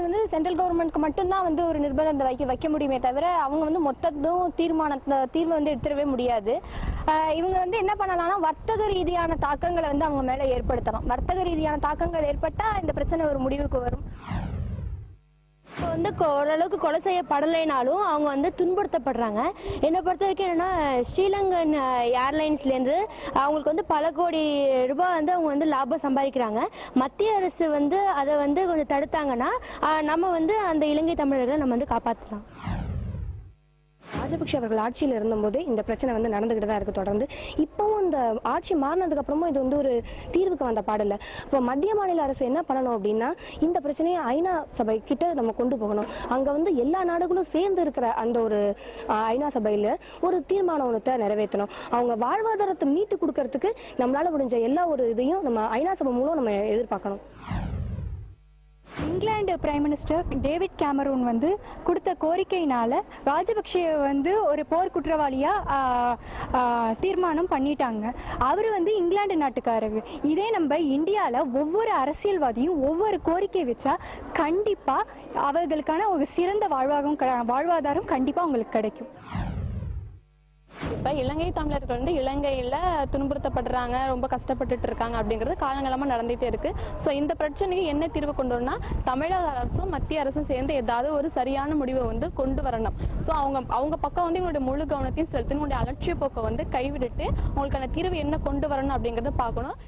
வந்து சென்ட்ரல் கவர்மெண்ட்க்கு மட்டும்தான் வந்து ஒரு நிர்பந்தம் வைக்க முடியுமே தவிர அவங்க வந்து மொத்தத்தும் தீர்வு வந்து எடுத்துடவே முடியாது. இவங்க வந்து என்ன பண்ணலாம்னா வர்த்தக ரீதியான தாக்கங்களை வந்து அவங்க மேல ஏற்படுத்தலாம். வர்த்தக ரீதியான தாக்கங்கள் ஏற்பட்டா இந்த பிரச்சனை ஒரு முடிவுக்கு வரும். இப்போ வந்து ஓரளவுக்கு கொலை செய்யப்படலைனாலும் அவங்க வந்து துன்புறுத்தப்படுறாங்க. என்னை பொறுத்த வரைக்கும் என்னன்னா ஸ்ரீலங்கன் ஏர்லைன்ஸ்லேருந்து அவங்களுக்கு வந்து பல கோடி ரூபாய் வந்து அவங்க வந்து லாபம் சம்பாதிக்கிறாங்க. மத்திய அரசு வந்து அதை வந்து கொஞ்சம் தடுத்தாங்கன்னா நம்ம வந்து அந்த இலங்கை தமிழர்களை நம்ம வந்து காப்பாற்றலாம். ராஜபக்ஷ அவர்கள் ஆட்சியில் இருந்தபோது இந்த பிரச்சனை வந்து நடந்துகிட்டு தான் இருக்கு தொடர்ந்து. இப்பவும் இந்த ஆட்சி மாறினதுக்கு அப்புறமும் இது வந்து ஒரு தீர்வுக்கு வந்த பாடல. இப்போ மத்திய மாநில அரசு என்ன பண்ணணும் அப்படின்னா இந்த பிரச்சனையை ஐநா சபை கிட்ட நம்ம கொண்டு போகணும். அங்க வந்து எல்லா நாடுகளும் சேர்ந்து இருக்கிற அந்த ஒரு ஐநா சபையில ஒரு தீர்மானத்தை நிறைவேற்றணும். அவங்க வாழ்வாதாரத்தை மீட்டு கொடுக்கறதுக்கு நம்மளால முடிஞ்ச எல்லா ஒரு இதையும் நம்ம ஐநா சபை மூலம் நம்ம எதிர்பார்க்கணும். இங்கிலாந்து பிரைம் மினிஸ்டர் டேவிட் கேமரூன் வந்து கொடுத்த கோரிக்கையினால ராஜபக்ஷே வந்து ஒரு போர் குற்றவாளியா தீர்மானம் பண்ணிட்டாங்க. அவர் வந்து இங்கிலாந்து நாட்டுக்காரர். இதே நம்ம இந்தியாவில் ஒவ்வொரு அரசியல்வாதியும் ஒவ்வொரு கோரிக்கை வச்சா கண்டிப்பா அவர்களுக்கான ஒரு சிறந்த வாழ்வாதாரம் கண்டிப்பா அவங்களுக்கு கிடைக்கும். இப்ப இலங்கை தமிழர்கள் வந்து இலங்கையில துன்புறுத்தப்படுறாங்க, ரொம்ப கஷ்டப்பட்டுட்டு இருக்காங்க அப்படிங்கிறது காலங்காலமா நடந்துட்டே இருக்கு. ஸோ இந்த பிரச்சனைக்கு என்ன தீர்வு கொண்டு வரணும்னா தமிழக அரசும் மத்திய அரசும் சேர்ந்து ஏதாவது ஒரு சரியான முடிவை வந்து கொண்டு வரணும். ஸோ அவங்க பக்கம் வந்து இவங்களுடைய முழு கவனத்தையும் செலுத்தி இவங்களுடைய அலட்சிய போக்கை வந்து கைவிட்டுட்டு அவங்களுக்கான தீர்வு என்ன கொண்டு வரணும் அப்படிங்கறத பார்க்கணும்.